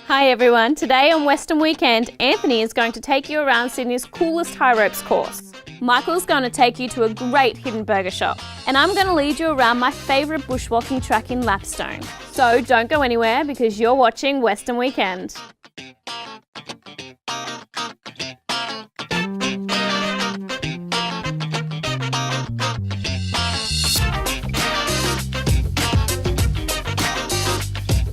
Hi everyone, today on Western Weekend, Anthony is going to take you around Sydney's coolest high ropes course. Michael's going to take you to a great hidden burger shop. And I'm going to lead you around my favourite bushwalking track in Lapstone. So don't go anywhere because you're watching Western Weekend.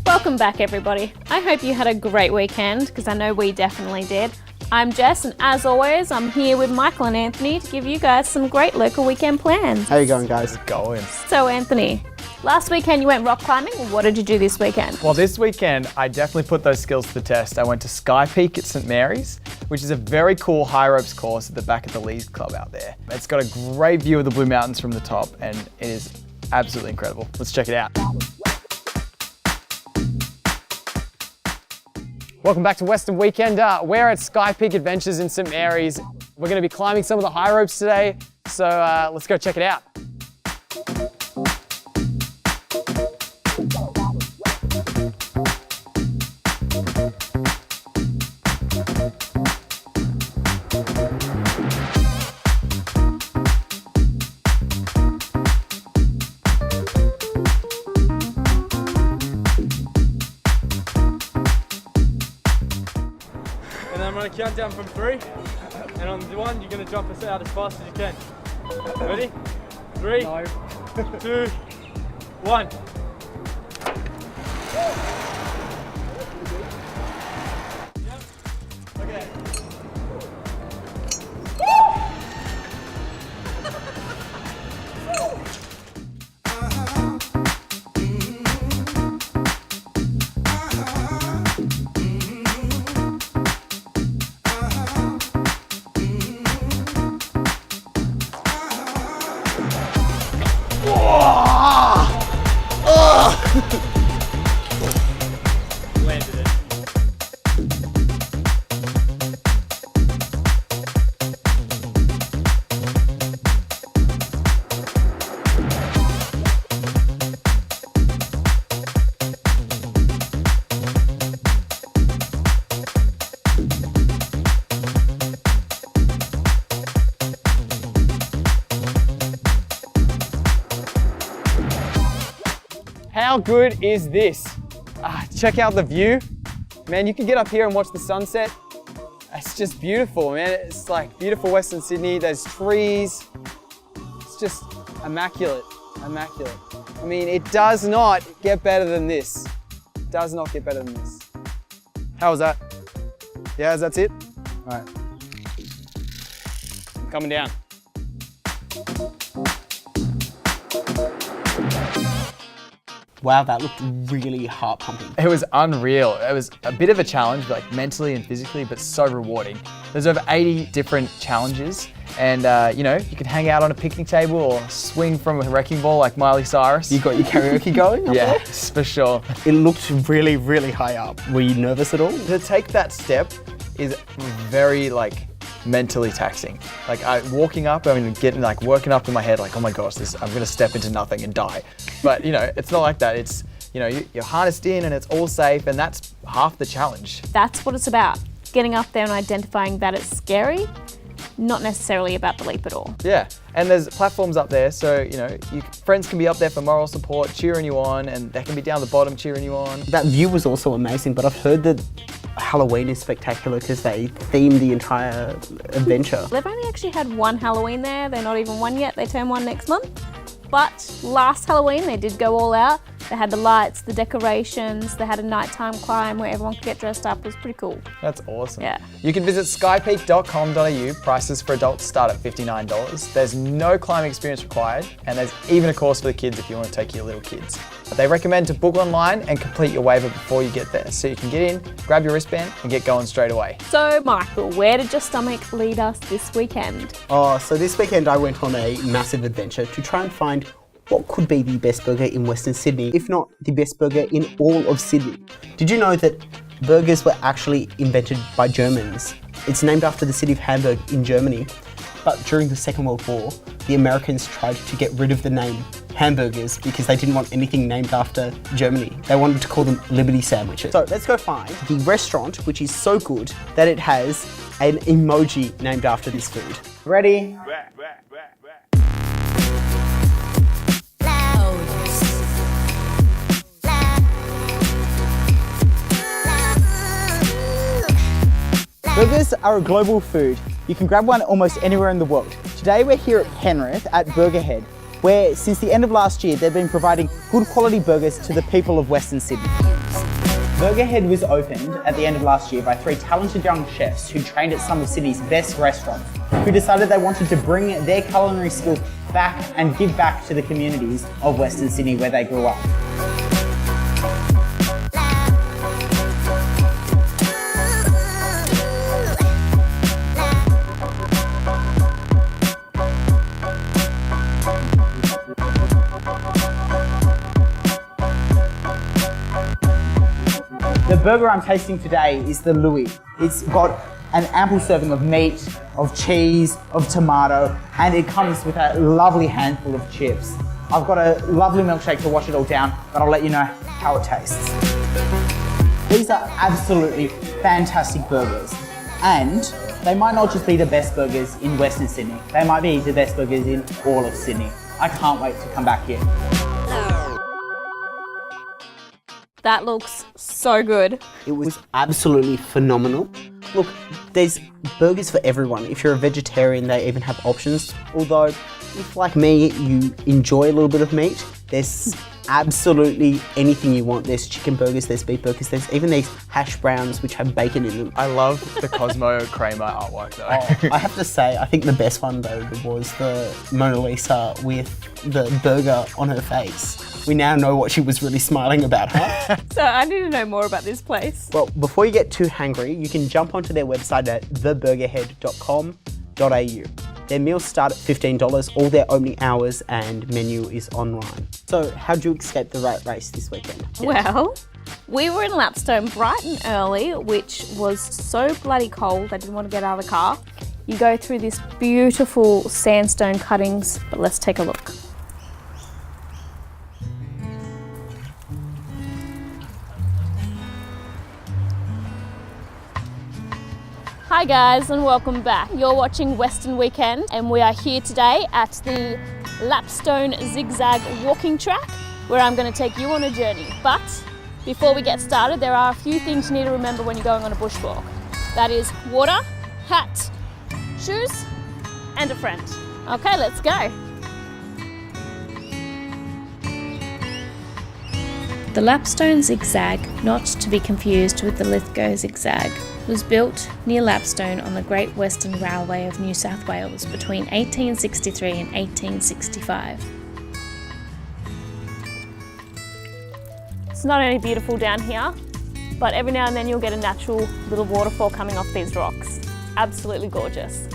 Welcome back everybody. I hope you had a great weekend because I know we definitely did. I'm Jess and as always I'm here with Michael and Anthony to give you guys some great local weekend plans. How you going guys? So Anthony, last weekend you went rock climbing. What did you do this weekend? Well, this weekend I definitely put those skills to the test. I went to Sky Peak at St Mary's, which is a very cool high ropes course at the back of the Lees Club out there. It's got a great view of the Blue Mountains from the top and it is absolutely incredible. Let's check it out. Welcome back to Western Weekend. We're at Sky Peak Adventures in St Mary's. We're going to be climbing some of the high ropes today, so let's go check it out. And then I'm going to count down from 3, and on the 1 you're going to jump us out as fast as you can. Ready? 3, 2, 1. Okay. Landed it. How good is this? Check out the view. Man, you can get up here and watch the sunset. It's just beautiful, man. It's like beautiful Western Sydney. There's trees. It's just immaculate, immaculate. I mean, it does not get better than this. It does not get better than this. How was that? Yeah, that's it? All right. I'm coming down. Wow, that looked really heart pumping. It was unreal. It was a bit of a challenge, like mentally and physically, but so rewarding. There's over 80 different challenges and you know, you can hang out on a picnic table or swing from a wrecking ball like Miley Cyrus. You got your karaoke going? Yeah, for sure. It looked really, really high up. Were you nervous at all? To take that step is very like mentally taxing. Like walking up, I mean, getting like working up in my head, like, oh my gosh, I'm gonna step into nothing and die. But you know, it's not like that. It's, you know, you're harnessed in and it's all safe and that's half the challenge. That's what it's about. Getting up there and identifying that it's scary, not necessarily about the leap at all. Yeah, and there's platforms up there, so you know, friends can be up there for moral support, cheering you on, and they can be down the bottom cheering you on. That view was also amazing, but I've heard that Halloween is spectacular because they themed the entire adventure. They've only actually had one Halloween there. They're not even one yet. They turn one next month. But last Halloween, they did go all out. They had the lights, the decorations, they had a nighttime climb where everyone could get dressed up. It was pretty cool. That's awesome. Yeah. You can visit skypeak.com.au. Prices for adults start at $59. There's no climbing experience required, and there's even a course for the kids if you want to take your little kids. But they recommend to book online and complete your waiver before you get there, so you can get in, grab your wristband, and get going straight away. So, Michael, where did your stomach lead us this weekend? Oh, so this weekend I went on a massive adventure to try and find what could be the best burger in Western Sydney, if not the best burger in all of Sydney. Did you know that burgers were actually invented by Germans? It's named after the city of Hamburg in Germany. But during the Second World War, the Americans tried to get rid of the name hamburgers because they didn't want anything named after Germany. They wanted to call them Liberty sandwiches. So let's go find the restaurant which is so good that it has an emoji named after this food. Ready? Burgers are a global food. You can grab one almost anywhere in the world. Today we're here at Penrith at Burger Head, where since the end of last year they've been providing good quality burgers to the people of Western Sydney. Burger Head was opened at the end of last year by 3 talented young chefs who trained at some of Sydney's best restaurants, who decided they wanted to bring their culinary skills back and give back to the communities of Western Sydney where they grew up. The burger I'm tasting today is the Louis. It's got an ample serving of meat, of cheese, of tomato, and it comes with a lovely handful of chips. I've got a lovely milkshake to wash it all down, but I'll let you know how it tastes. These are absolutely fantastic burgers, and they might not just be the best burgers in Western Sydney, they might be the best burgers in all of Sydney. I can't wait to come back here. That looks so good. It was absolutely phenomenal. Look, there's burgers for everyone. If you're a vegetarian, they even have options. Although, if like me, you enjoy a little bit of meat, there's absolutely anything you want. There's chicken burgers, there's beef burgers, there's even these hash browns which have bacon in them. I love the Cosmo Kramer artwork though. Oh, I have to say, I think the best one though was the Mona Lisa with the burger on her face. We now know what she was really smiling about, huh? So I need to know more about this place. Well, before you get too hangry, you can jump onto their website at theburgerhead.com.au. Their meals start at $15, all their opening hours and menu is online. So how'd you escape the rat race this weekend? Well, we were in Lapstone bright and early, which was so bloody cold I didn't want to get out of the car. You go through this beautiful sandstone cuttings, but let's take a look. Hi guys and welcome back. You're watching Western Weekend and we are here today at the Lapstone Zigzag walking track where I'm going to take you on a journey. But before we get started, there are a few things you need to remember when you're going on a bushwalk. That is water, hat, shoes and a friend. Okay, let's go. The Lapstone Zigzag, not to be confused with the Lithgow Zigzag, was built near Lapstone on the Great Western Railway of New South Wales between 1863 and 1865. It's not only beautiful down here, but every now and then you'll get a natural little waterfall coming off these rocks. Absolutely gorgeous.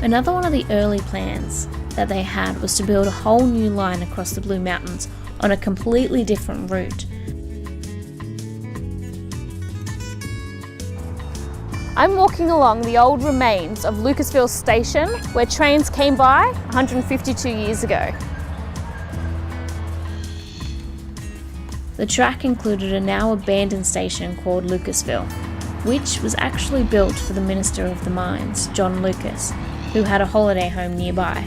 Another one of the early plans that they had was to build a whole new line across the Blue Mountains on a completely different route. I'm walking along the old remains of Lucasville Station, where trains came by 152 years ago. The track included a now abandoned station called Lucasville, which was actually built for the Minister of the Mines, John Lucas, who had a holiday home nearby.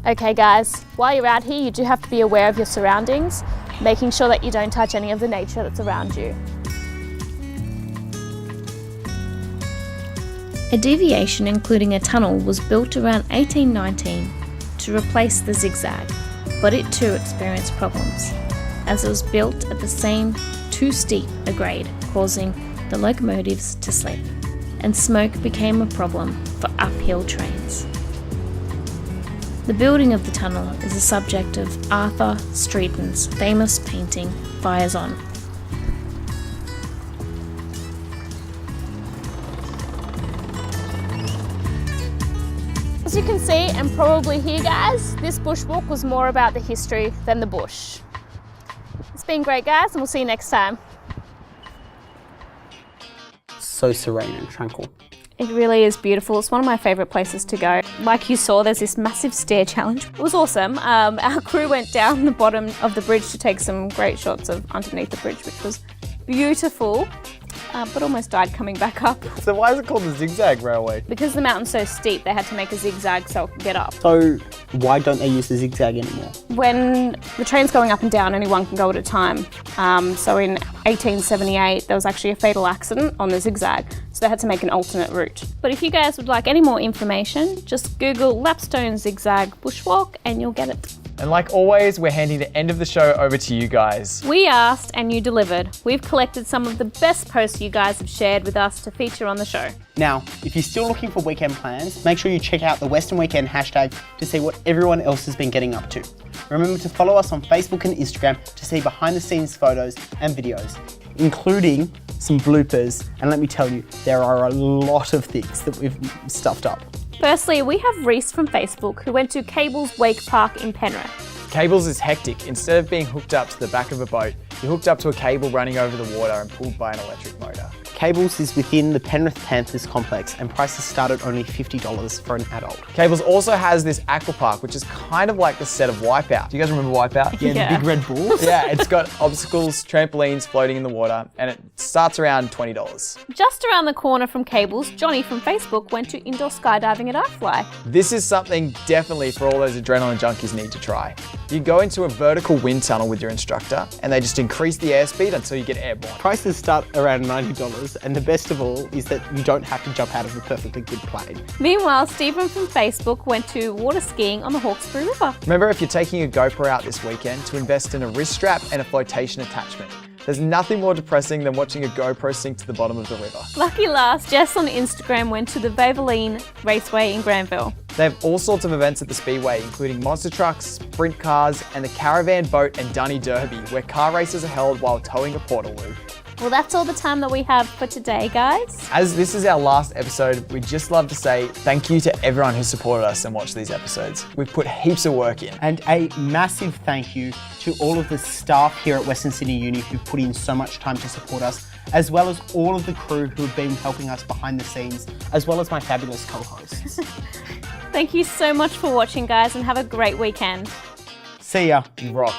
Okay guys, while you're out here you do have to be aware of your surroundings, making sure that you don't touch any of the nature that's around you. A deviation including a tunnel was built around 1819 to replace the zigzag, but it too experienced problems, as it was built at the same too steep a grade, causing the locomotives to slip, and smoke became a problem for uphill trains. The building of the tunnel is the subject of Arthur Streeton's famous painting, Fires On. As you can see and probably hear guys, this bushwalk was more about the history than the bush. It's been great guys and we'll see you next time. so serene and tranquil. It really is beautiful. It's one of my favourite places to go. Like you saw, there's this massive stair challenge. It was awesome. Our crew went down the bottom of the bridge to take some great shots of underneath the bridge, which was beautiful, but almost died coming back up. So why is it called the Zigzag Railway? Because the mountain's so steep, they had to make a zigzag so it could get up. So why don't they use the zigzag anymore? When the train's going up and down, only one can go at a time. So in 1878, there was actually a fatal accident on the zigzag, so they had to make an alternate route. But if you guys would like any more information, just Google Lapstone Zigzag Bushwalk and you'll get it. And like always, we're handing the end of the show over to you guys. We asked and you delivered. We've collected some of the best posts you guys have shared with us to feature on the show. Now, if you're still looking for weekend plans, make sure you check out the Western Weekend hashtag to see what everyone else has been getting up to. Remember to follow us on Facebook and Instagram to see behind the scenes photos and videos, including some bloopers. And let me tell you, there are a lot of things that we've stuffed up. Firstly, we have Reese from Facebook who went to Cables Wake Park in Penrith. Cables is hectic. Instead of being hooked up to the back of a boat, you're hooked up to a cable running over the water and pulled by an electric motor. Cables is within the Penrith Panthers complex and prices start at only $50 for an adult. Cables also has this aqua park, which is kind of like the set of Wipeout. Do you guys remember Wipeout? Yeah. The big red ball. Yeah, it's got obstacles, trampolines floating in the water, and it starts around $20. Just around the corner from Cables, Johnny from Facebook went to indoor skydiving at iFly. This is something definitely for all those adrenaline junkies need to try. You go into a vertical wind tunnel with your instructor, and they just increase the airspeed until you get airborne. Prices start around $90, and the best of all is that you don't have to jump out of a perfectly good plane. Meanwhile, Stephen from Facebook went to water skiing on the Hawkesbury River. Remember, if you're taking a GoPro out this weekend, to invest in a wrist strap and a flotation attachment. There's nothing more depressing than watching a GoPro sink to the bottom of the river. Lucky last, Jess on Instagram went to the Vaseline Raceway in Granville. They have all sorts of events at the Speedway, including monster trucks, sprint cars, and the Caravan Boat and Dunny Derby, where car races are held while towing a portaloo. Well, that's all the time that we have for today, guys. As this is our last episode, we'd just love to say thank you to everyone who supported us and watched these episodes. We've put heaps of work in. And a massive thank you to all of the staff here at Western Sydney Uni who put in so much time to support us, as well as all of the crew who have been helping us behind the scenes, as well as my fabulous co-hosts. Thank you so much for watching, guys, and have a great weekend. See ya. Rock.